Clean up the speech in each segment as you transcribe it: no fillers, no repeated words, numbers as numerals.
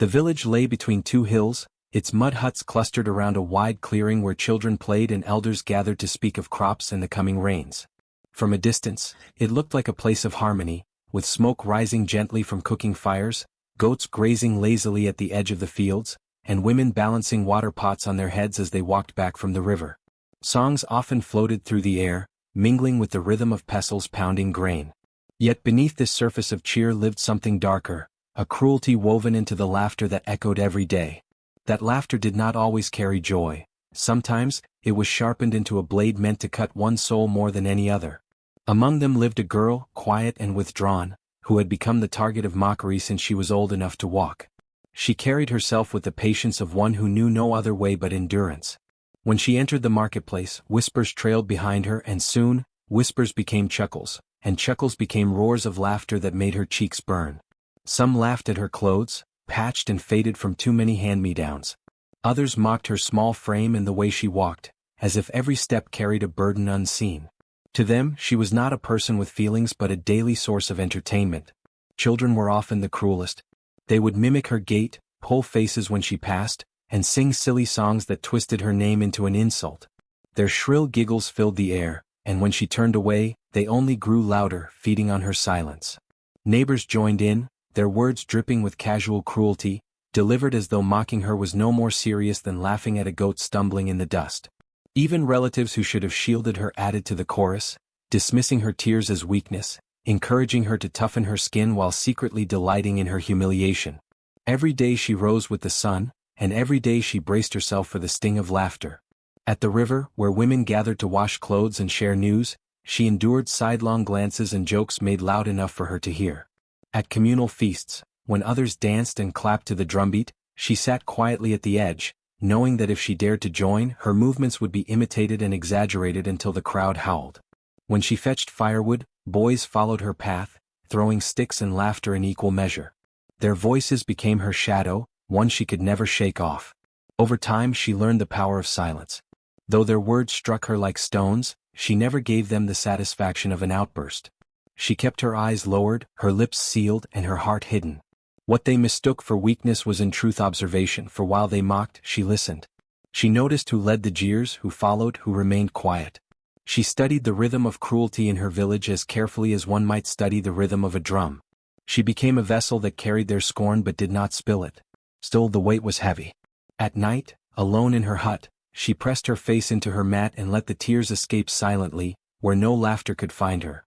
The village lay between two hills, its mud huts clustered around a wide clearing where children played and elders gathered to speak of crops and the coming rains. From a distance, it looked like a place of harmony, with smoke rising gently from cooking fires, goats grazing lazily at the edge of the fields, and women balancing water pots on their heads as they walked back from the river. Songs often floated through the air, mingling with the rhythm of pestles pounding grain. Yet beneath this surface of cheer lived something darker, a cruelty woven into the laughter that echoed every day. That laughter did not always carry joy. Sometimes, it was sharpened into a blade meant to cut one's soul more than any other. Among them lived a girl, quiet and withdrawn, who had become the target of mockery since she was old enough to walk. She carried herself with the patience of one who knew no other way but endurance. When she entered the marketplace, whispers trailed behind her, and soon, whispers became chuckles, and chuckles became roars of laughter that made her cheeks burn. Some laughed at her clothes, patched and faded from too many hand-me-downs. Others mocked her small frame and the way she walked, as if every step carried a burden unseen. To them, she was not a person with feelings but a daily source of entertainment. Children were often the cruelest. They would mimic her gait, pull faces when she passed, and sing silly songs that twisted her name into an insult. Their shrill giggles filled the air, and when she turned away, they only grew louder, feeding on her silence. Neighbors joined in, their words dripping with casual cruelty, delivered as though mocking her was no more serious than laughing at a goat stumbling in the dust. Even relatives who should have shielded her added to the chorus, dismissing her tears as weakness, encouraging her to toughen her skin while secretly delighting in her humiliation. Every day she rose with the sun, and every day she braced herself for the sting of laughter. At the river, where women gathered to wash clothes and share news, she endured sidelong glances and jokes made loud enough for her to hear. At communal feasts, when others danced and clapped to the drumbeat, she sat quietly at the edge, knowing that if she dared to join, her movements would be imitated and exaggerated until the crowd howled. When she fetched firewood, boys followed her path, throwing sticks and laughter in equal measure. Their voices became her shadow, one she could never shake off. Over time she learned the power of silence. Though their words struck her like stones, she never gave them the satisfaction of an outburst. She kept her eyes lowered, her lips sealed, and her heart hidden. What they mistook for weakness was in truth observation, for while they mocked, she listened. She noticed who led the jeers, who followed, who remained quiet. She studied the rhythm of cruelty in her village as carefully as one might study the rhythm of a drum. She became a vessel that carried their scorn but did not spill it. Still the weight was heavy. At night, alone in her hut, she pressed her face into her mat and let the tears escape silently, where no laughter could find her.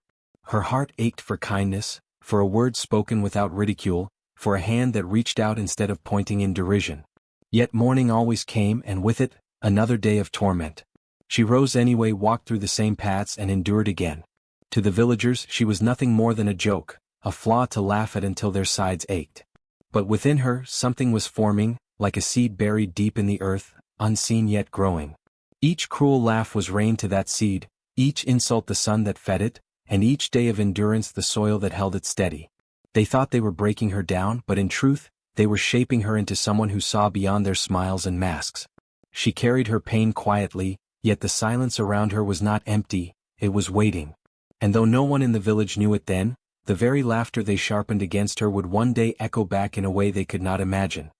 Her heart ached for kindness, for a word spoken without ridicule, for a hand that reached out instead of pointing in derision. Yet morning always came, and with it, another day of torment. She rose anyway, walked through the same paths, and endured again. To the villagers she was nothing more than a joke, a flaw to laugh at until their sides ached. But within her something was forming, like a seed buried deep in the earth, unseen yet growing. Each cruel laugh was rain to that seed, each insult the sun that fed it, and each day of endurance the soil that held it steady. They thought they were breaking her down, but in truth, they were shaping her into someone who saw beyond their smiles and masks. She carried her pain quietly, yet the silence around her was not empty, it was waiting. And though no one in the village knew it then, the very laughter they sharpened against her would one day echo back in a way they could not imagine.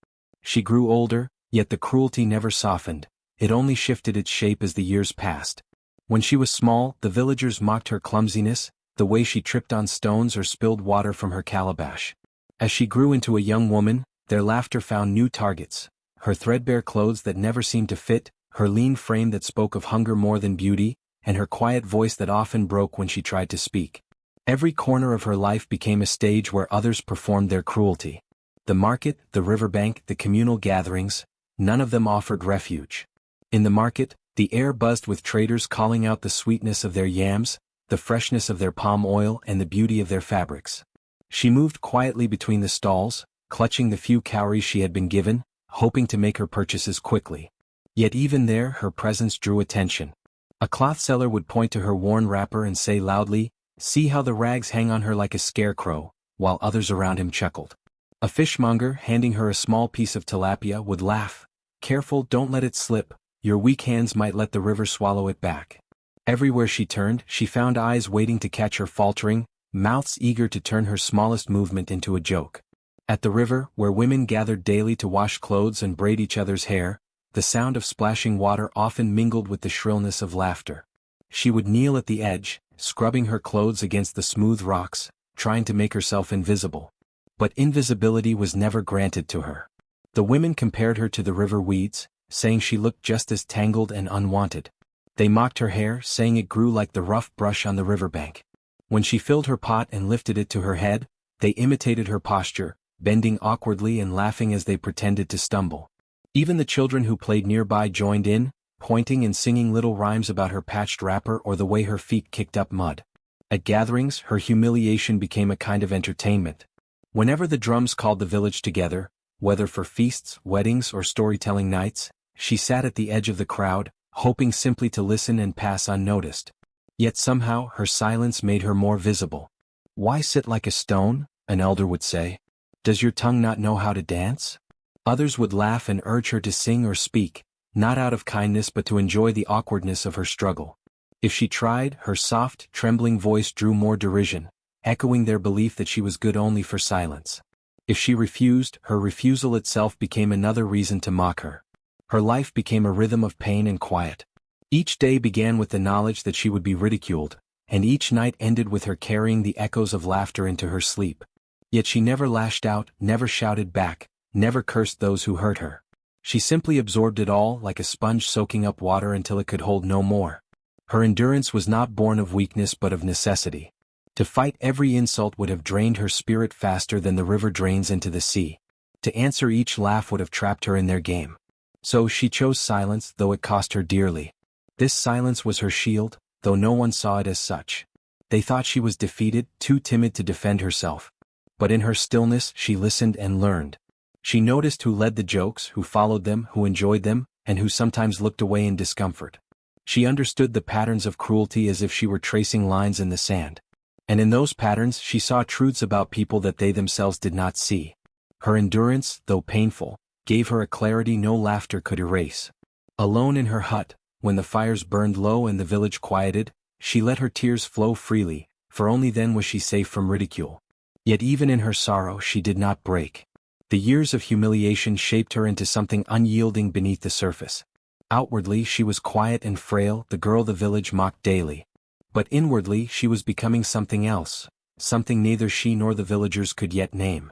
She grew older, yet the cruelty never softened, it only shifted its shape as the years passed. When she was small, the villagers mocked her clumsiness, the way she tripped on stones or spilled water from her calabash. As she grew into a young woman, their laughter found new targets. Her threadbare clothes that never seemed to fit, her lean frame that spoke of hunger more than beauty, and her quiet voice that often broke when she tried to speak. Every corner of her life became a stage where others performed their cruelty. The market, the riverbank, the communal gatherings, none of them offered refuge. In the market, the air buzzed with traders calling out the sweetness of their yams, the freshness of their palm oil, and the beauty of their fabrics. She moved quietly between the stalls, clutching the few cowries she had been given, hoping to make her purchases quickly. Yet even there her presence drew attention. A cloth seller would point to her worn wrapper and say loudly, "See how the rags hang on her like a scarecrow," while others around him chuckled. A fishmonger, handing her a small piece of tilapia, would laugh, "Careful, don't let it slip, your weak hands might let the river swallow it back." Everywhere she turned, she found eyes waiting to catch her faltering, mouths eager to turn her smallest movement into a joke. At the river, where women gathered daily to wash clothes and braid each other's hair, the sound of splashing water often mingled with the shrillness of laughter. She would kneel at the edge, scrubbing her clothes against the smooth rocks, trying to make herself invisible. But invisibility was never granted to her. The women compared her to the river weeds, saying she looked just as tangled and unwanted. They mocked her hair, saying it grew like the rough brush on the riverbank. When she filled her pot and lifted it to her head, they imitated her posture, bending awkwardly and laughing as they pretended to stumble. Even the children who played nearby joined in, pointing and singing little rhymes about her patched wrapper or the way her feet kicked up mud. At gatherings, her humiliation became a kind of entertainment. Whenever the drums called the village together, whether for feasts, weddings, or storytelling nights, she sat at the edge of the crowd, hoping simply to listen and pass unnoticed. Yet somehow her silence made her more visible. "Why sit like a stone?" an elder would say. "Does your tongue not know how to dance?" Others would laugh and urge her to sing or speak, not out of kindness but to enjoy the awkwardness of her struggle. If she tried, her soft, trembling voice drew more derision, echoing their belief that she was good only for silence. If she refused, her refusal itself became another reason to mock her. Her life became a rhythm of pain and quiet. Each day began with the knowledge that she would be ridiculed, and each night ended with her carrying the echoes of laughter into her sleep. Yet she never lashed out, never shouted back, never cursed those who hurt her. She simply absorbed it all like a sponge soaking up water until it could hold no more. Her endurance was not born of weakness but of necessity. To fight every insult would have drained her spirit faster than the river drains into the sea. To answer each laugh would have trapped her in their game. So she chose silence, though it cost her dearly. This silence was her shield, though no one saw it as such. They thought she was defeated, too timid to defend herself. But in her stillness she listened and learned. She noticed who led the jokes, who followed them, who enjoyed them, and who sometimes looked away in discomfort. She understood the patterns of cruelty as if she were tracing lines in the sand. And in those patterns she saw truths about people that they themselves did not see. Her endurance, though painful, gave her a clarity no laughter could erase. Alone in her hut, when the fires burned low and the village quieted, she let her tears flow freely, for only then was she safe from ridicule. Yet even in her sorrow she did not break. The years of humiliation shaped her into something unyielding beneath the surface. Outwardly she was quiet and frail, the girl the village mocked daily. But inwardly she was becoming something else, something neither she nor the villagers could yet name.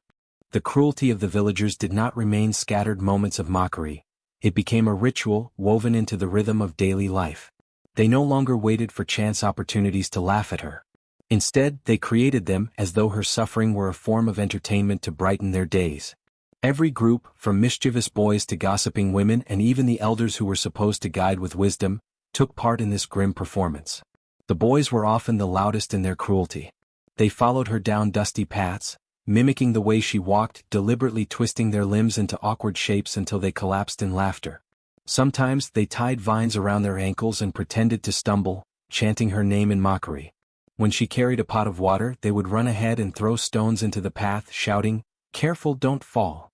The cruelty of the villagers did not remain scattered moments of mockery. It became a ritual woven into the rhythm of daily life. They no longer waited for chance opportunities to laugh at her. Instead, they created them as though her suffering were a form of entertainment to brighten their days. Every group, from mischievous boys to gossiping women and even the elders who were supposed to guide with wisdom, took part in this grim performance. The boys were often the loudest in their cruelty. They followed her down dusty paths, mimicking the way she walked, deliberately twisting their limbs into awkward shapes until they collapsed in laughter. Sometimes they tied vines around their ankles and pretended to stumble, chanting her name in mockery. When she carried a pot of water, they would run ahead and throw stones into the path, shouting, "Careful, don't fall."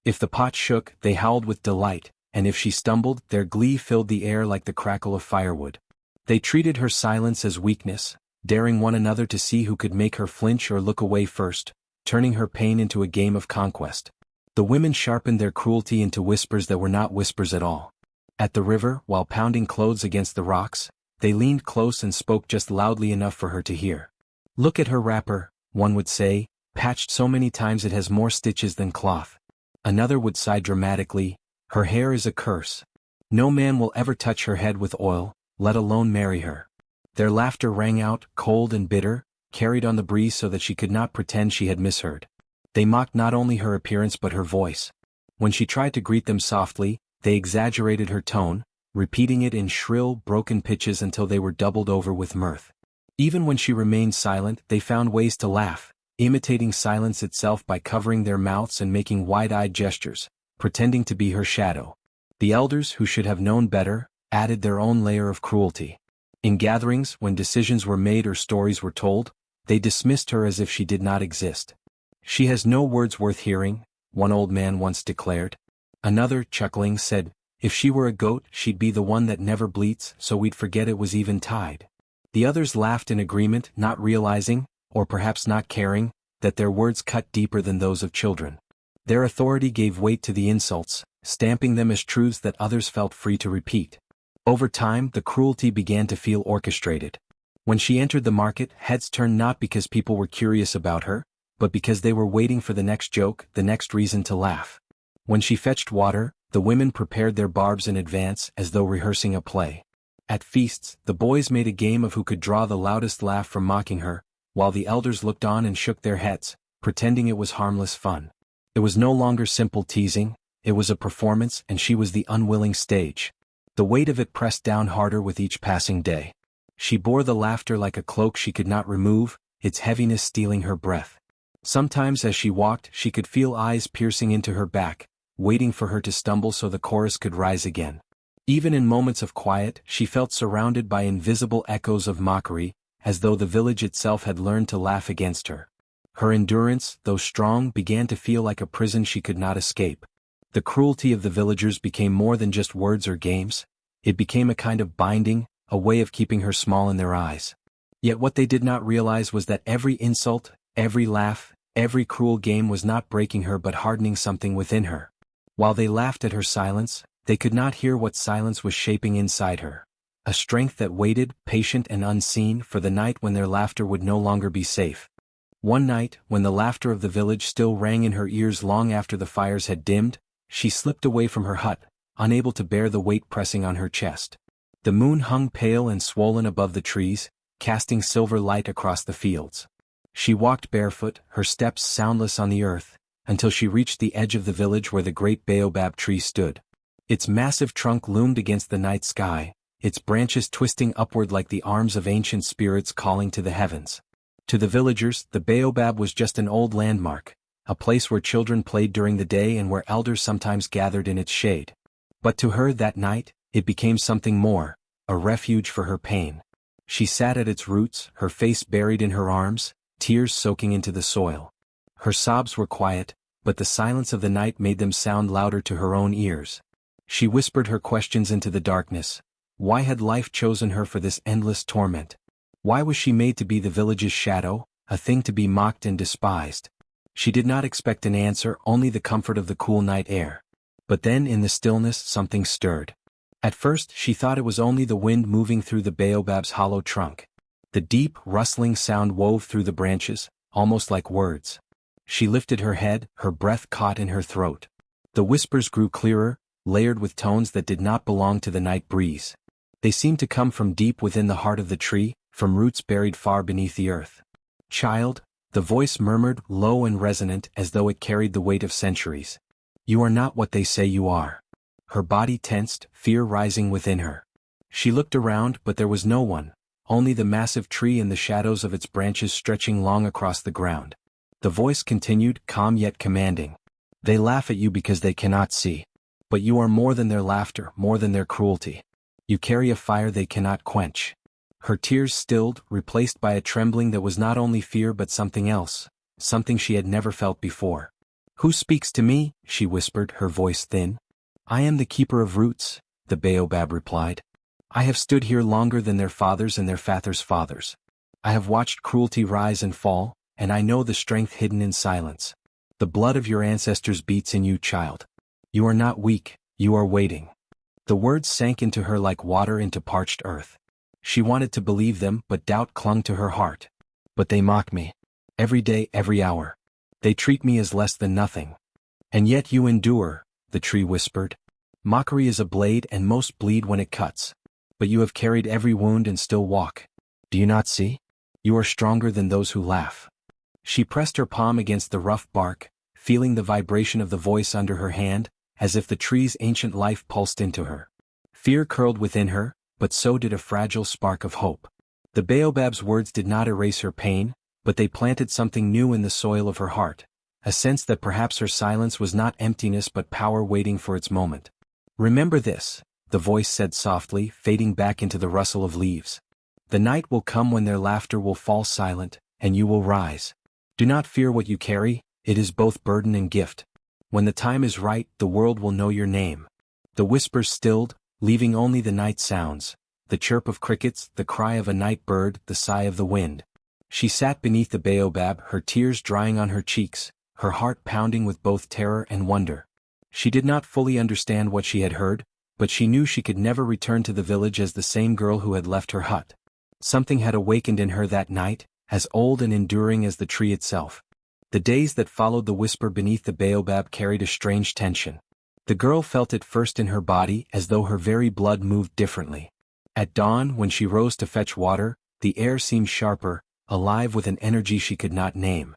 If the pot shook, they howled with delight, and if she stumbled, their glee filled the air like the crackle of firewood. They treated her silence as weakness, daring one another to see who could make her flinch or look away first, turning her pain into a game of conquest. The women sharpened their cruelty into whispers that were not whispers at all. At the river, while pounding clothes against the rocks, they leaned close and spoke just loudly enough for her to hear. "Look at her wrapper," one would say, "patched so many times it has more stitches than cloth." Another would sigh dramatically, "Her hair is a curse. No man will ever touch her head with oil, let alone marry her." Their laughter rang out, cold and bitter, carried on the breeze so that she could not pretend she had misheard. They mocked not only her appearance but her voice. When she tried to greet them softly, they exaggerated her tone, repeating it in shrill, broken pitches until they were doubled over with mirth. Even when she remained silent, they found ways to laugh, imitating silence itself by covering their mouths and making wide-eyed gestures, pretending to be her shadow. The elders, who should have known better, added their own layer of cruelty. In gatherings, when decisions were made or stories were told, they dismissed her as if she did not exist. "She has no words worth hearing," one old man once declared. Another, chuckling, said, "If she were a goat, she'd be the one that never bleats, so we'd forget it was even tied." The others laughed in agreement, not realizing, or perhaps not caring, that their words cut deeper than those of children. Their authority gave weight to the insults, stamping them as truths that others felt free to repeat. Over time, the cruelty began to feel orchestrated. When she entered the market, heads turned not because people were curious about her, but because they were waiting for the next joke, the next reason to laugh. When she fetched water, the women prepared their barbs in advance as though rehearsing a play. At feasts, the boys made a game of who could draw the loudest laugh from mocking her, while the elders looked on and shook their heads, pretending it was harmless fun. It was no longer simple teasing, it was a performance, and she was the unwilling stage. The weight of it pressed down harder with each passing day. She bore the laughter like a cloak she could not remove, its heaviness stealing her breath. Sometimes as she walked, she could feel eyes piercing into her back, waiting for her to stumble so the chorus could rise again. Even in moments of quiet, she felt surrounded by invisible echoes of mockery, as though the village itself had learned to laugh against her. Her endurance, though strong, began to feel like a prison she could not escape. The cruelty of the villagers became more than just words or games. It became a kind of binding, a way of keeping her small in their eyes. Yet what they did not realize was that every insult, every laugh, every cruel game was not breaking her but hardening something within her. While they laughed at her silence, they could not hear what silence was shaping inside her. A strength that waited, patient and unseen, for the night when their laughter would no longer be safe. One night, when the laughter of the village still rang in her ears long after the fires had dimmed, she slipped away from her hut, unable to bear the weight pressing on her chest. The moon hung pale and swollen above the trees, casting silver light across the fields. She walked barefoot, her steps soundless on the earth, until she reached the edge of the village where the great Baobab tree stood. Its massive trunk loomed against the night sky, its branches twisting upward like the arms of ancient spirits calling to the heavens. To the villagers, the Baobab was just an old landmark, a place where children played during the day and where elders sometimes gathered in its shade. But to her that night, it became something more, a refuge for her pain. She sat at its roots, her face buried in her arms, tears soaking into the soil. Her sobs were quiet, but the silence of the night made them sound louder to her own ears. She whispered her questions into the darkness. Why had life chosen her for this endless torment? Why was she made to be the village's shadow, a thing to be mocked and despised? She did not expect an answer, only the comfort of the cool night air. But then in the stillness something stirred. At first she thought it was only the wind moving through the baobab's hollow trunk. The deep, rustling sound wove through the branches, almost like words. She lifted her head, her breath caught in her throat. The whispers grew clearer, layered with tones that did not belong to the night breeze. They seemed to come from deep within the heart of the tree, from roots buried far beneath the earth. "Child," the voice murmured, low and resonant as though it carried the weight of centuries. "You are not what they say you are." Her body tensed, fear rising within her. She looked around, but there was no one, only the massive tree and the shadows of its branches stretching long across the ground. The voice continued, calm yet commanding. "They laugh at you because they cannot see. But you are more than their laughter, more than their cruelty. You carry a fire they cannot quench." Her tears stilled, replaced by a trembling that was not only fear but something else, something she had never felt before. "Who speaks to me?" she whispered, her voice thin. "I am the keeper of roots," the baobab replied. "I have stood here longer than their fathers and their fathers' fathers. I have watched cruelty rise and fall, and I know the strength hidden in silence. The blood of your ancestors beats in you, child. You are not weak, you are waiting." The words sank into her like water into parched earth. She wanted to believe them, but doubt clung to her heart. "But they mock me. Every day, every hour. They treat me as less than nothing." "And yet you endure," the tree whispered. "Mockery is a blade and most bleed when it cuts. But you have carried every wound and still walk. Do you not see? You are stronger than those who laugh." She pressed her palm against the rough bark, feeling the vibration of the voice under her hand, as if the tree's ancient life pulsed into her. Fear curled within her, but so did a fragile spark of hope. The baobab's words did not erase her pain, but they planted something new in the soil of her heart, a sense that perhaps her silence was not emptiness but power waiting for its moment. "Remember this," the voice said softly, fading back into the rustle of leaves. "The night will come when their laughter will fall silent, and you will rise. Do not fear what you carry, it is both burden and gift. When the time is right, the world will know your name." The whispers stilled, leaving only the night sounds, the chirp of crickets, the cry of a night bird, the sigh of the wind. She sat beneath the baobab, her tears drying on her cheeks, her heart pounding with both terror and wonder. She did not fully understand what she had heard, but she knew she could never return to the village as the same girl who had left her hut. Something had awakened in her that night, as old and enduring as the tree itself. The days that followed the whisper beneath the baobab carried a strange tension. The girl felt it first in her body, as though her very blood moved differently. At dawn, when she rose to fetch water, the air seemed sharper, alive with an energy she could not name.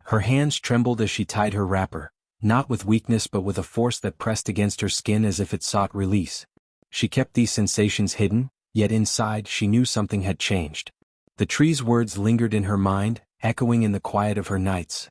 Her hands trembled as she tied her wrapper, not with weakness but with a force that pressed against her skin as if it sought release. She kept these sensations hidden, yet inside she knew something had changed. The tree's words lingered in her mind, echoing in the quiet of her nights.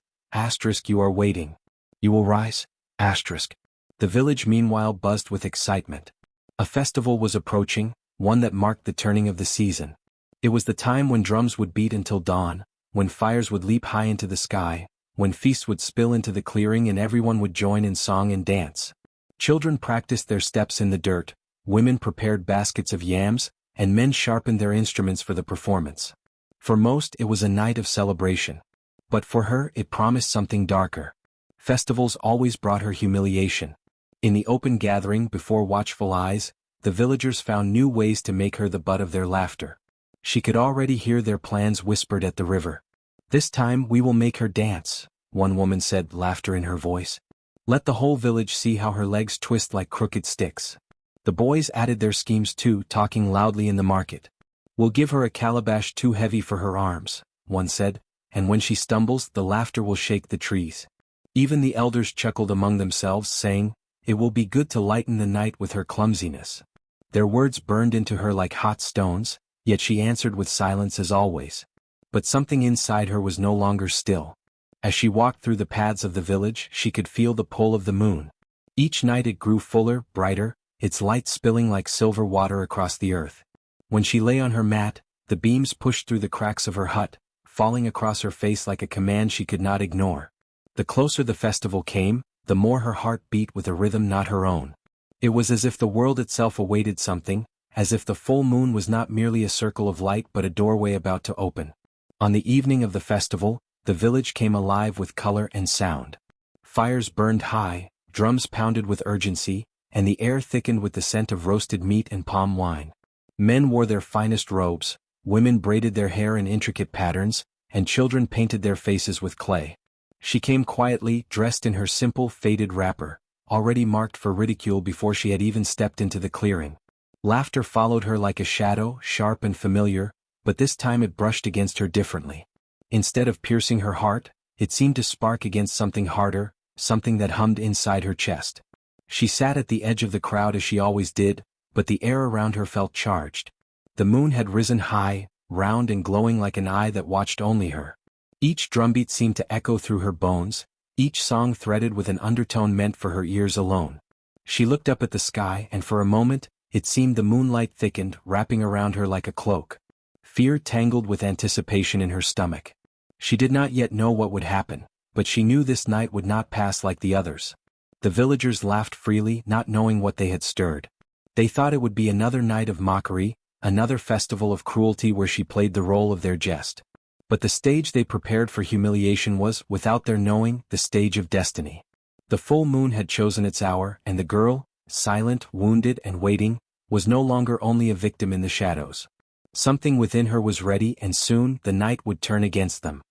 You are waiting. You will rise? The village meanwhile buzzed with excitement. A festival was approaching, one that marked the turning of the season. It was the time when drums would beat until dawn, when fires would leap high into the sky, when feasts would spill into the clearing and everyone would join in song and dance. Children practiced their steps in the dirt, women prepared baskets of yams, and men sharpened their instruments for the performance. For most it was a night of celebration. But for her it promised something darker. Festivals always brought her humiliation. In the open gathering before watchful eyes, the villagers found new ways to make her the butt of their laughter. She could already hear their plans whispered at the river. "This time we will make her dance," one woman said, laughter in her voice. "Let the whole village see how her legs twist like crooked sticks." The boys added their schemes too, talking loudly in the market. "We'll give her a calabash too heavy for her arms," one said, "and when she stumbles the laughter will shake the trees." Even the elders chuckled among themselves, saying, "It will be good to lighten the night with her clumsiness." Their words burned into her like hot stones, yet she answered with silence as always. But something inside her was no longer still. As she walked through the paths of the village, she could feel the pull of the moon. Each night it grew fuller, brighter, its light spilling like silver water across the earth. When she lay on her mat, the beams pushed through the cracks of her hut, falling across her face like a command she could not ignore. The closer the festival came, the more her heart beat with a rhythm not her own. It was as if the world itself awaited something, as if the full moon was not merely a circle of light but a doorway about to open. On the evening of the festival, the village came alive with color and sound. Fires burned high, drums pounded with urgency, and the air thickened with the scent of roasted meat and palm wine. Men wore their finest robes, women braided their hair in intricate patterns, and children painted their faces with clay. She came quietly, dressed in her simple, faded wrapper, already marked for ridicule before she had even stepped into the clearing. Laughter followed her like a shadow, sharp and familiar, but this time it brushed against her differently. Instead of piercing her heart, it seemed to spark against something harder, something that hummed inside her chest. She sat at the edge of the crowd as she always did, but the air around her felt charged. The moon had risen high, round and glowing like an eye that watched only her. Each drumbeat seemed to echo through her bones, each song threaded with an undertone meant for her ears alone. She looked up at the sky and for a moment, it seemed the moonlight thickened, wrapping around her like a cloak. Fear tangled with anticipation in her stomach. She did not yet know what would happen, but she knew this night would not pass like the others. The villagers laughed freely, not knowing what they had stirred. They thought it would be another night of mockery, another festival of cruelty where she played the role of their jest. But the stage they prepared for humiliation was, without their knowing, the stage of destiny. The full moon had chosen its hour, and the girl, silent, wounded and waiting, was no longer only a victim in the shadows. Something within her was ready, and soon the night would turn against them.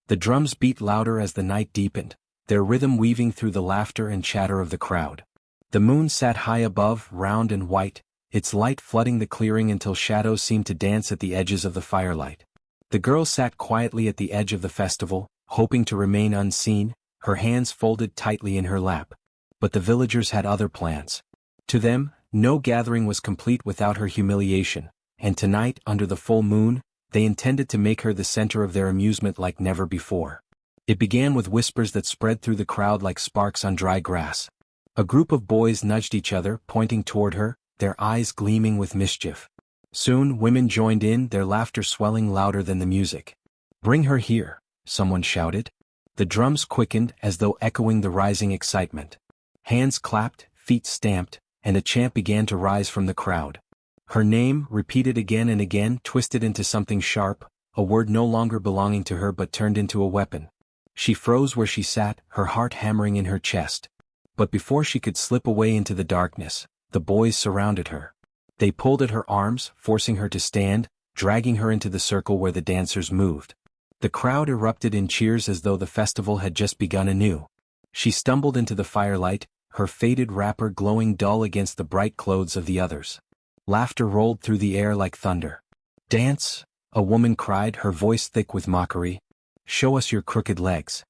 The drums beat louder as the night deepened, their rhythm weaving through the laughter and chatter of the crowd. The moon sat high above, round and white, its light flooding the clearing until shadows seemed to dance at the edges of the firelight. The girl sat quietly at the edge of the festival, hoping to remain unseen, her hands folded tightly in her lap. But the villagers had other plans. To them, no gathering was complete without her humiliation, and tonight, under the full moon, they intended to make her the center of their amusement like never before. It began with whispers that spread through the crowd like sparks on dry grass. A group of boys nudged each other, pointing toward her, their eyes gleaming with mischief. Soon women joined in, their laughter swelling louder than the music. "Bring her here," someone shouted. The drums quickened as though echoing the rising excitement. Hands clapped, feet stamped, and a chant began to rise from the crowd. Her name, repeated again and again, twisted into something sharp, a word no longer belonging to her but turned into a weapon. She froze where she sat, her heart hammering in her chest. But before she could slip away into the darkness, the boys surrounded her. They pulled at her arms, forcing her to stand, dragging her into the circle where the dancers moved. The crowd erupted in cheers as though the festival had just begun anew. She stumbled into the firelight, her faded wrapper glowing dull against the bright clothes of the others. Laughter rolled through the air like thunder. "Dance," a woman cried, her voice thick with mockery. "Show us your crooked legs."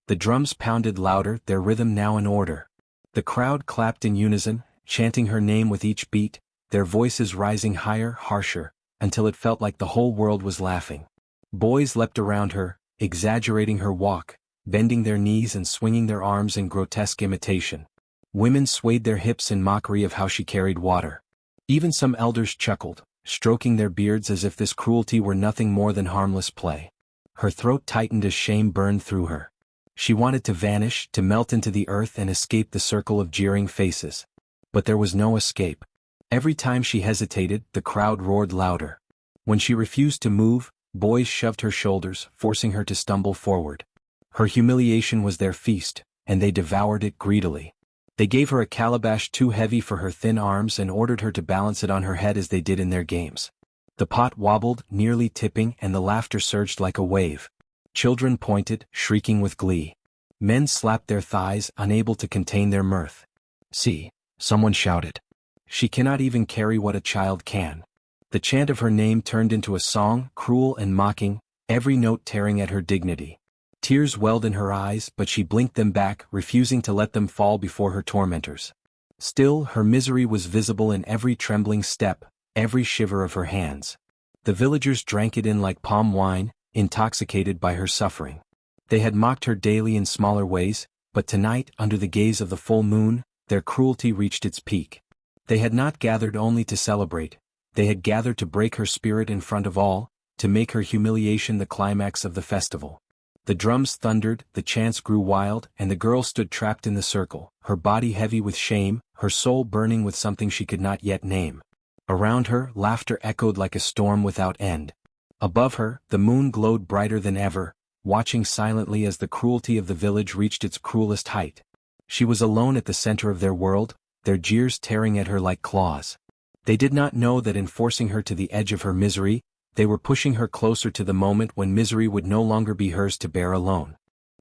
The drums pounded louder, their rhythm now in order. The crowd clapped in unison, chanting her name with each beat, their voices rising higher, harsher, until it felt like the whole world was laughing. Boys leapt around her, exaggerating her walk, bending their knees and swinging their arms in grotesque imitation. Women swayed their hips in mockery of how she carried water. Even some elders chuckled, stroking their beards as if this cruelty were nothing more than harmless play. Her throat tightened as shame burned through her. She wanted to vanish, to melt into the earth and escape the circle of jeering faces. But there was no escape. Every time she hesitated, the crowd roared louder. When she refused to move, boys shoved her shoulders, forcing her to stumble forward. Her humiliation was their feast, and they devoured it greedily. They gave her a calabash too heavy for her thin arms and ordered her to balance it on her head as they did in their games. The pot wobbled, nearly tipping, and the laughter surged like a wave. Children pointed, shrieking with glee. Men slapped their thighs, unable to contain their mirth. "See," someone shouted. "She cannot even carry what a child can." The chant of her name turned into a song, cruel and mocking, every note tearing at her dignity. Tears welled in her eyes, but she blinked them back, refusing to let them fall before her tormentors. Still, her misery was visible in every trembling step, every shiver of her hands. The villagers drank it in like palm wine, intoxicated by her suffering. They had mocked her daily in smaller ways, but tonight, under the gaze of the full moon, their cruelty reached its peak. They had not gathered only to celebrate, they had gathered to break her spirit in front of all, to make her humiliation the climax of the festival. The drums thundered, the chants grew wild, and the girl stood trapped in the circle, her body heavy with shame, her soul burning with something she could not yet name. Around her, laughter echoed like a storm without end. Above her, the moon glowed brighter than ever, watching silently as the cruelty of the village reached its cruelest height. She was alone at the center of their world, their jeers tearing at her like claws. They did not know that in forcing her to the edge of her misery, they were pushing her closer to the moment when misery would no longer be hers to bear alone.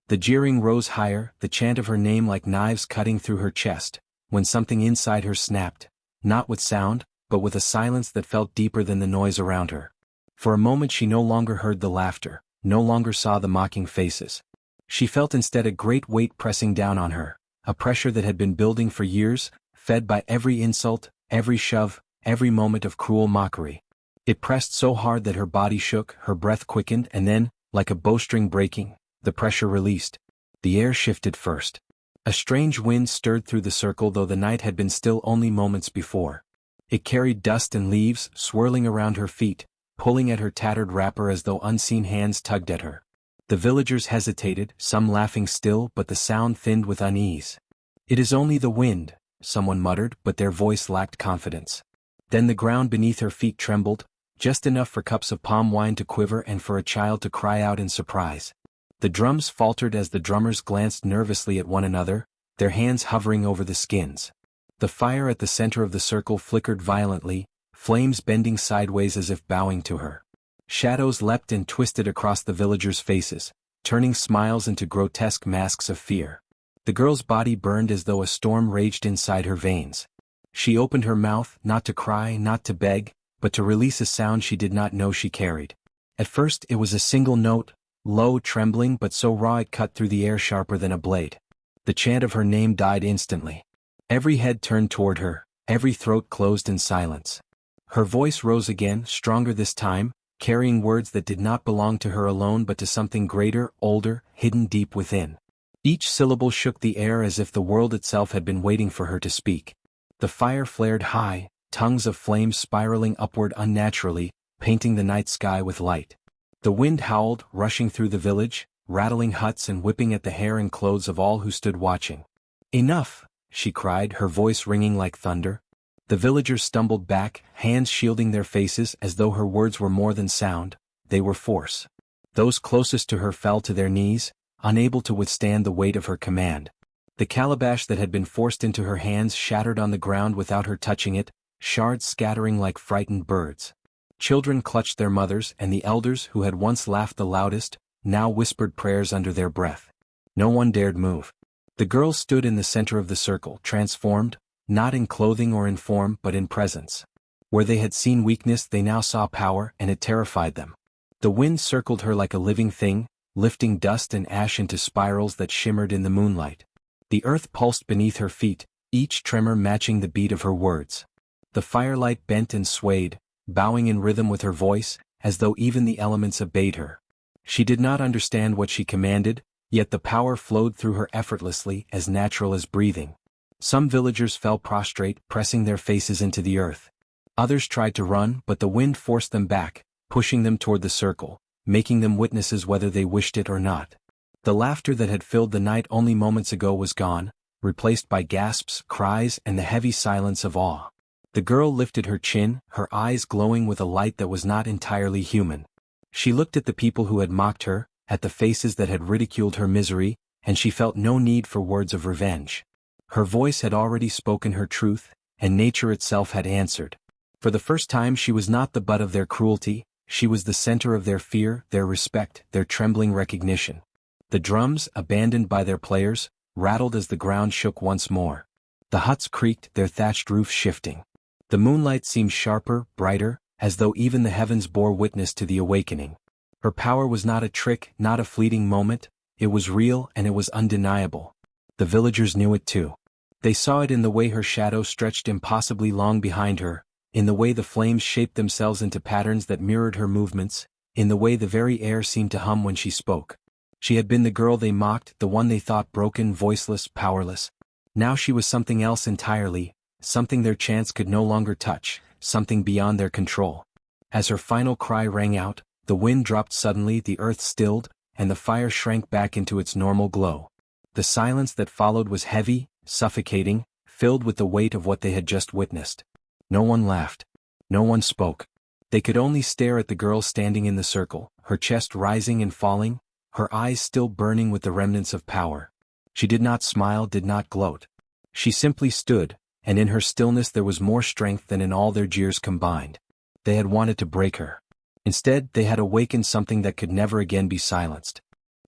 The jeering rose higher, the chant of her name like knives cutting through her chest, when something inside her snapped, not with sound, but with a silence that felt deeper than the noise around her. For a moment she no longer heard the laughter, no longer saw the mocking faces. She felt instead a great weight pressing down on her, a pressure that had been building for years, fed by every insult, every shove, every moment of cruel mockery. It pressed so hard that her body shook, her breath quickened, and then, like a bowstring breaking, the pressure released. The air shifted first. A strange wind stirred through the circle, though the night had been still only moments before. It carried dust and leaves, swirling around her feet, pulling at her tattered wrapper as though unseen hands tugged at her. The villagers hesitated, some laughing still, but the sound thinned with unease. "It is only the wind," someone muttered, but their voice lacked confidence. Then the ground beneath her feet trembled, just enough for cups of palm wine to quiver and for a child to cry out in surprise. The drums faltered as the drummers glanced nervously at one another, their hands hovering over the skins. The fire at the center of the circle flickered violently, flames bending sideways as if bowing to her. Shadows leapt and twisted across the villagers' faces, turning smiles into grotesque masks of fear. The girl's body burned as though a storm raged inside her veins. She opened her mouth, not to cry, not to beg, but to release a sound she did not know she carried. At first it was a single note, low, trembling, but so raw it cut through the air sharper than a blade. The chant of her name died instantly. Every head turned toward her, every throat closed in silence. Her voice rose again, stronger this time, carrying words that did not belong to her alone but to something greater, older, hidden deep within. Each syllable shook the air as if the world itself had been waiting for her to speak. The fire flared high, tongues of flames spiraling upward unnaturally, painting the night sky with light. The wind howled, rushing through the village, rattling huts and whipping at the hair and clothes of all who stood watching. "Enough!" she cried, her voice ringing like thunder. The villagers stumbled back, hands shielding their faces as though her words were more than sound, they were force. Those closest to her fell to their knees, unable to withstand the weight of her command. The calabash that had been forced into her hands shattered on the ground without her touching it, shards scattering like frightened birds. Children clutched their mothers, and the elders who had once laughed the loudest, now whispered prayers under their breath. No one dared move. The girls stood in the center of the circle, transformed, not in clothing or in form but in presence. Where they had seen weakness they now saw power, and it terrified them. The wind circled her like a living thing, lifting dust and ash into spirals that shimmered in the moonlight. The earth pulsed beneath her feet, each tremor matching the beat of her words. The firelight bent and swayed, bowing in rhythm with her voice, as though even the elements obeyed her. She did not understand what she commanded, yet the power flowed through her effortlessly, as natural as breathing. Some villagers fell prostrate, pressing their faces into the earth. Others tried to run, but the wind forced them back, pushing them toward the circle, making them witnesses whether they wished it or not. The laughter that had filled the night only moments ago was gone, replaced by gasps, cries, and the heavy silence of awe. The girl lifted her chin, her eyes glowing with a light that was not entirely human. She looked at the people who had mocked her, at the faces that had ridiculed her misery, and she felt no need for words of revenge. Her voice had already spoken her truth, and nature itself had answered. For the first time she was not the butt of their cruelty, she was the center of their fear, their respect, their trembling recognition. The drums, abandoned by their players, rattled as the ground shook once more. The huts creaked, their thatched roofs shifting. The moonlight seemed sharper, brighter, as though even the heavens bore witness to the awakening. Her power was not a trick, not a fleeting moment, it was real and it was undeniable. The villagers knew it too. They saw it in the way her shadow stretched impossibly long behind her, in the way the flames shaped themselves into patterns that mirrored her movements, in the way the very air seemed to hum when she spoke. She had been the girl they mocked, the one they thought broken, voiceless, powerless. Now she was something else entirely, something their chance could no longer touch, something beyond their control. As her final cry rang out, the wind dropped suddenly, the earth stilled, and the fire shrank back into its normal glow. The silence that followed was heavy, suffocating, filled with the weight of what they had just witnessed. No one laughed. No one spoke. They could only stare at the girl standing in the circle, her chest rising and falling, her eyes still burning with the remnants of power. She did not smile, did not gloat. She simply stood, and in her stillness there was more strength than in all their jeers combined. They had wanted to break her. Instead, they had awakened something that could never again be silenced.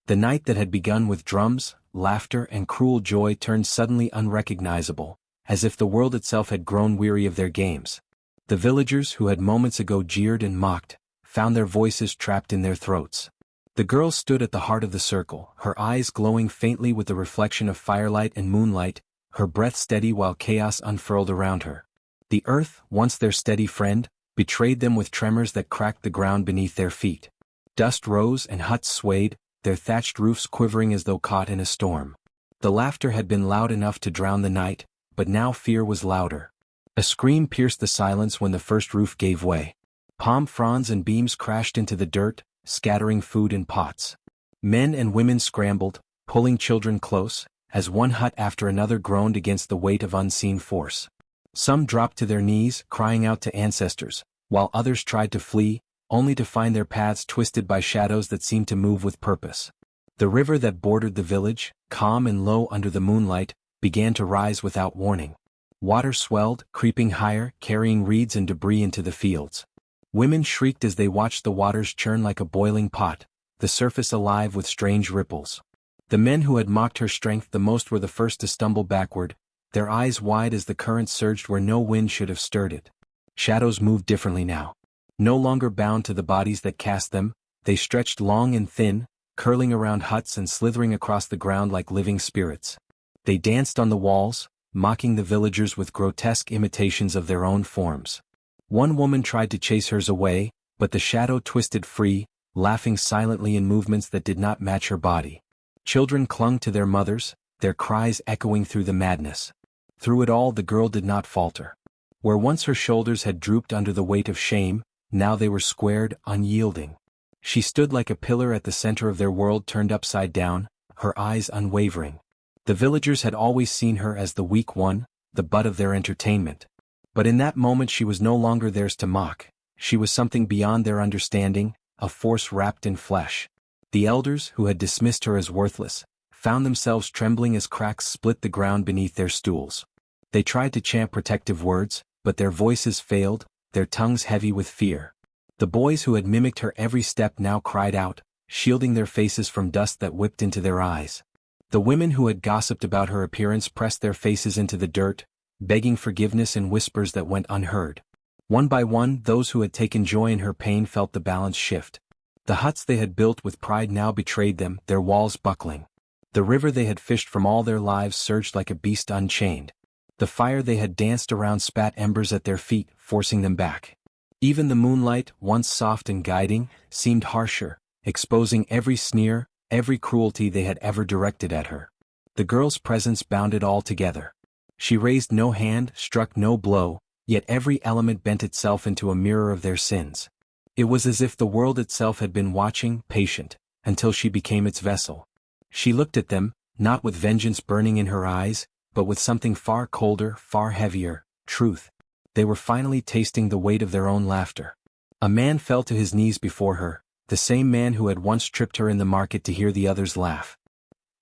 The night that had begun with drums, laughter, and cruel joy turned suddenly unrecognizable, as if the world itself had grown weary of their games. The villagers who had moments ago jeered and mocked, found their voices trapped in their throats. The girl stood at the heart of the circle, her eyes glowing faintly with the reflection of firelight and moonlight, her breath steady while chaos unfurled around her. The earth, once their steady friend, betrayed them with tremors that cracked the ground beneath their feet. Dust rose and huts swayed, their thatched roofs quivering as though caught in a storm. The laughter had been loud enough to drown the night, but now fear was louder. A scream pierced the silence when the first roof gave way. Palm fronds and beams crashed into the dirt, scattering food in pots. Men and women scrambled, pulling children close, as one hut after another groaned against the weight of unseen force. Some dropped to their knees, crying out to ancestors, while others tried to flee, only to find their paths twisted by shadows that seemed to move with purpose. The river that bordered the village, calm and low under the moonlight, began to rise without warning. Water swelled, creeping higher, carrying reeds and debris into the fields. Women shrieked as they watched the waters churn like a boiling pot, the surface alive with strange ripples. The men who had mocked her strength the most were the first to stumble backward, their eyes wide as the current surged where no wind should have stirred it. Shadows moved differently now. No longer bound to the bodies that cast them, they stretched long and thin, curling around huts and slithering across the ground like living spirits. They danced on the walls, mocking the villagers with grotesque imitations of their own forms. One woman tried to chase hers away, but the shadow twisted free, laughing silently in movements that did not match her body. Children clung to their mothers, their cries echoing through the madness. Through it all the girl did not falter. Where once her shoulders had drooped under the weight of shame, now they were squared, unyielding. She stood like a pillar at the center of their world turned upside down, her eyes unwavering. The villagers had always seen her as the weak one, the butt of their entertainment. But in that moment she was no longer theirs to mock, she was something beyond their understanding, a force wrapped in flesh. The elders, who had dismissed her as worthless, found themselves trembling as cracks split the ground beneath their stools. They tried to chant protective words, but their voices failed, their tongues heavy with fear. The boys who had mimicked her every step now cried out, shielding their faces from dust that whipped into their eyes. The women who had gossiped about her appearance pressed their faces into the dirt, begging forgiveness in whispers that went unheard. One by one, those who had taken joy in her pain felt the balance shift. The huts they had built with pride now betrayed them, their walls buckling. The river they had fished from all their lives surged like a beast unchained. The fire they had danced around spat embers at their feet, forcing them back. Even the moonlight, once soft and guiding, seemed harsher, exposing every sneer, every cruelty they had ever directed at her. The girl's presence bound it all together. She raised no hand, struck no blow, yet every element bent itself into a mirror of their sins. It was as if the world itself had been watching, patient, until she became its vessel. She looked at them, not with vengeance burning in her eyes, but with something far colder, far heavier, truth. They were finally tasting the weight of their own laughter. A man fell to his knees before her, the same man who had once tripped her in the market to hear the others laugh.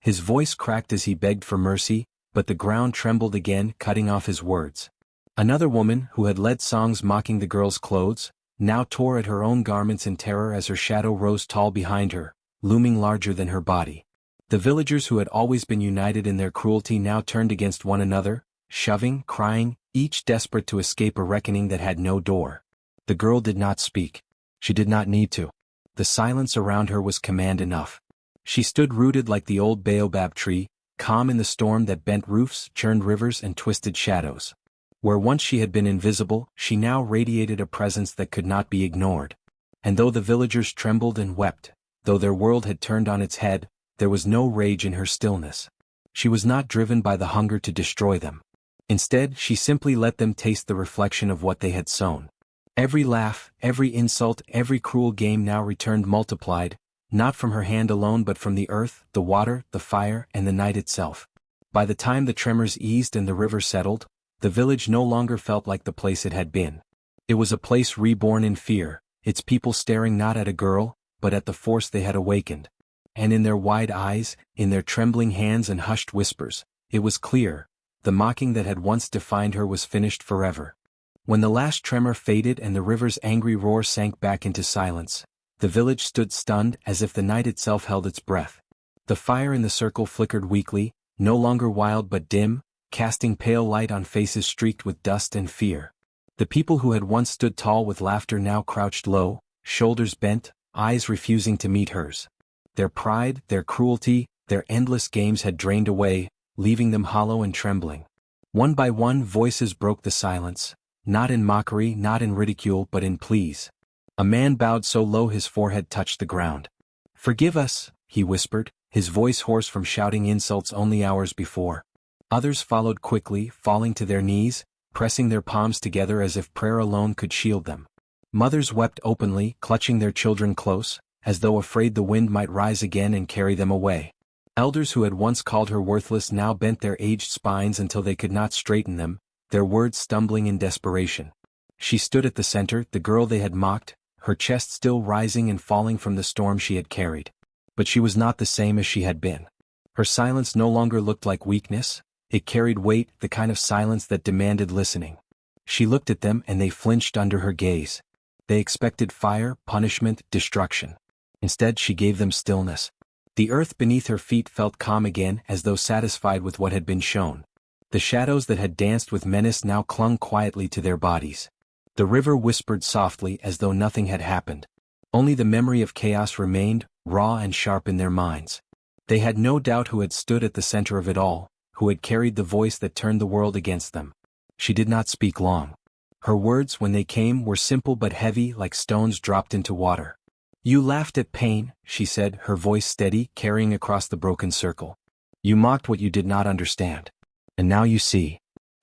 His voice cracked as he begged for mercy, but the ground trembled again, cutting off his words. Another woman, who had led songs mocking the girl's clothes, now tore at her own garments in terror as her shadow rose tall behind her, looming larger than her body. The villagers who had always been united in their cruelty now turned against one another, shoving, crying, each desperate to escape a reckoning that had no door. The girl did not speak. She did not need to. The silence around her was command enough. She stood rooted like the old Baobab tree, calm in the storm that bent roofs, churned rivers and twisted shadows. Where once she had been invisible, she now radiated a presence that could not be ignored. And though the villagers trembled and wept, though their world had turned on its head, there was no rage in her stillness. She was not driven by the hunger to destroy them. Instead, she simply let them taste the reflection of what they had sown. Every laugh, every insult, every cruel game now returned multiplied, not from her hand alone but from the earth, the water, the fire, and the night itself. By the time the tremors eased and the river settled, the village no longer felt like the place it had been. It was a place reborn in fear, its people staring not at a girl, but at the force they had awakened. And in their wide eyes, in their trembling hands and hushed whispers, it was clear, the mocking that had once defined her was finished forever. When the last tremor faded and the river's angry roar sank back into silence, the village stood stunned as if the night itself held its breath. The fire in the circle flickered weakly, no longer wild but dim, casting pale light on faces streaked with dust and fear. The people who had once stood tall with laughter now crouched low, shoulders bent, eyes refusing to meet hers. Their pride, their cruelty, their endless games had drained away, leaving them hollow and trembling. One by one voices broke the silence, not in mockery, not in ridicule, but in pleas. A man bowed so low his forehead touched the ground. "Forgive us," he whispered, his voice hoarse from shouting insults only hours before. Others followed quickly, falling to their knees, pressing their palms together as if prayer alone could shield them. Mothers wept openly, clutching their children close, as though afraid the wind might rise again and carry them away. Elders who had once called her worthless now bent their aged spines until they could not straighten them, their words stumbling in desperation. She stood at the center, the girl they had mocked, her chest still rising and falling from the storm she had carried. But she was not the same as she had been. Her silence no longer looked like weakness, it carried weight, the kind of silence that demanded listening. She looked at them and they flinched under her gaze. They expected fire, punishment, destruction. Instead she gave them stillness. The earth beneath her feet felt calm again as though satisfied with what had been shown. The shadows that had danced with menace now clung quietly to their bodies. The river whispered softly as though nothing had happened. Only the memory of chaos remained, raw and sharp in their minds. They had no doubt who had stood at the center of it all, who had carried the voice that turned the world against them. She did not speak long. Her words, when they came, were simple but heavy, like stones dropped into water. "You laughed at pain," she said, her voice steady, carrying across the broken circle. "You mocked what you did not understand. And now you see."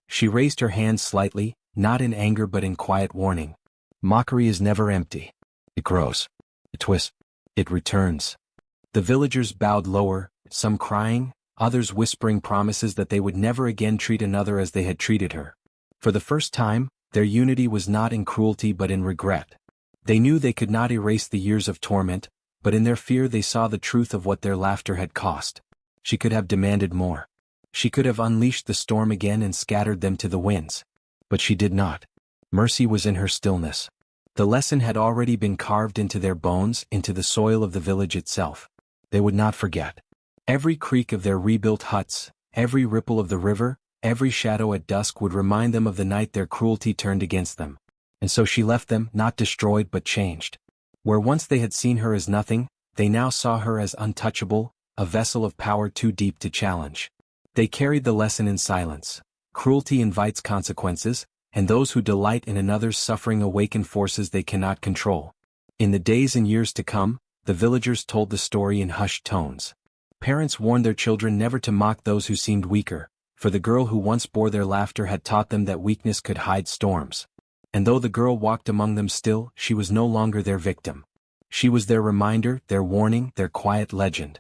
She raised her hand slightly, not in anger but in quiet warning. "Mockery is never empty. It grows. It twists. It returns." The villagers bowed lower, some crying, others whispering promises that they would never again treat another as they had treated her. For the first time, their unity was not in cruelty but in regret. They knew they could not erase the years of torment, but in their fear they saw the truth of what their laughter had cost. She could have demanded more. She could have unleashed the storm again and scattered them to the winds. But she did not. Mercy was in her stillness. The lesson had already been carved into their bones, into the soil of the village itself. They would not forget. Every creak of their rebuilt huts, every ripple of the river, every shadow at dusk would remind them of the night their cruelty turned against them. And so she left them, not destroyed but changed. Where once they had seen her as nothing, they now saw her as untouchable, a vessel of power too deep to challenge. They carried the lesson in silence. Cruelty invites consequences, and those who delight in another's suffering awaken forces they cannot control. In the days and years to come, the villagers told the story in hushed tones. Parents warned their children never to mock those who seemed weaker, for the girl who once bore their laughter had taught them that weakness could hide storms. And though the girl walked among them still, she was no longer their victim. She was their reminder, their warning, their quiet legend.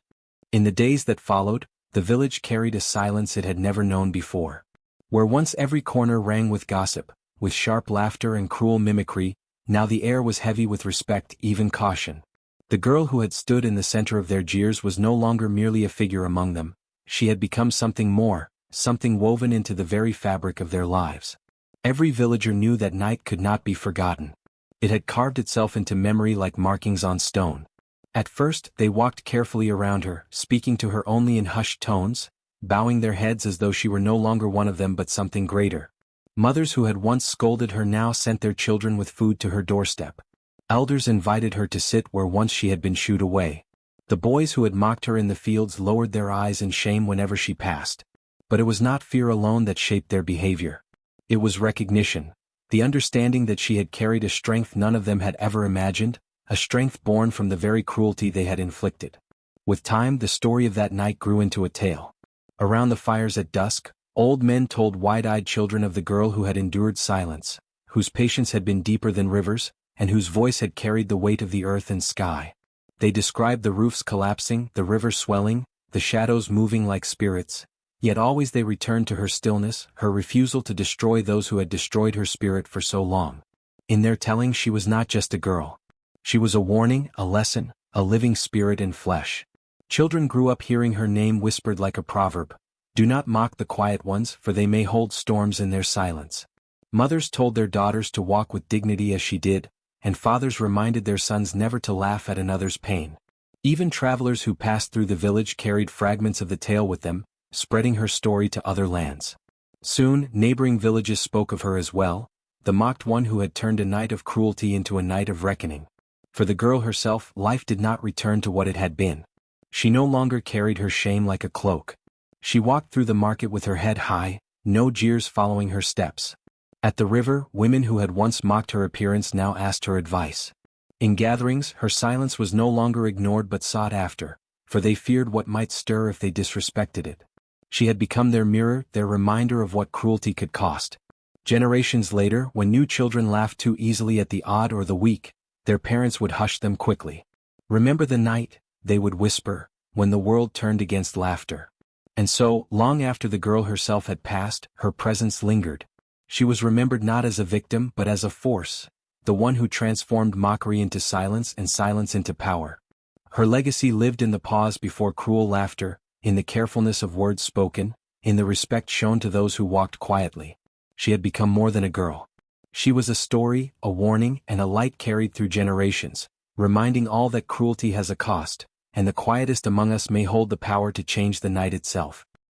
In the days that followed, the village carried a silence it had never known before. Where once every corner rang with gossip, with sharp laughter and cruel mimicry, now the air was heavy with respect, even caution. The girl who had stood in the center of their jeers was no longer merely a figure among them. She had become something more, something woven into the very fabric of their lives. Every villager knew that night could not be forgotten. It had carved itself into memory like markings on stone. At first, they walked carefully around her, speaking to her only in hushed tones, bowing their heads as though she were no longer one of them but something greater. Mothers who had once scolded her now sent their children with food to her doorstep. Elders invited her to sit where once she had been shooed away. The boys who had mocked her in the fields lowered their eyes in shame whenever she passed. But it was not fear alone that shaped their behavior. It was recognition, the understanding that she had carried a strength none of them had ever imagined, a strength born from the very cruelty they had inflicted. With time, the story of that night grew into a tale. Around the fires at dusk, old men told wide-eyed children of the girl who had endured silence, whose patience had been deeper than rivers, and whose voice had carried the weight of the earth and sky. They described the roofs collapsing, the river swelling, the shadows moving like spirits, yet always they returned to her stillness, her refusal to destroy those who had destroyed her spirit for so long. In their telling, she was not just a girl. She was a warning, a lesson, a living spirit in flesh. Children grew up hearing her name whispered like a proverb. Do not mock the quiet ones, for they may hold storms in their silence. Mothers told their daughters to walk with dignity as she did, and fathers reminded their sons never to laugh at another's pain. Even travelers who passed through the village carried fragments of the tale with them, spreading her story to other lands. Soon, neighboring villages spoke of her as well, the mocked one who had turned a night of cruelty into a night of reckoning. For the girl herself, life did not return to what it had been. She no longer carried her shame like a cloak. She walked through the market with her head high, no jeers following her steps. At the river, women who had once mocked her appearance now asked her advice. In gatherings, her silence was no longer ignored but sought after, for they feared what might stir if they disrespected it. She had become their mirror, their reminder of what cruelty could cost. Generations later, when new children laughed too easily at the odd or the weak, their parents would hush them quickly. Remember the night, they would whisper, when the world turned against laughter. And so, long after the girl herself had passed, her presence lingered. She was remembered not as a victim but as a force, the one who transformed mockery into silence and silence into power. Her legacy lived in the pause before cruel laughter, in the carefulness of words spoken, in the respect shown to those who walked quietly. She had become more than a girl. She was a story, a warning, and a light carried through generations, reminding all that cruelty has a cost, and the quietest among us may hold the power to change the night itself.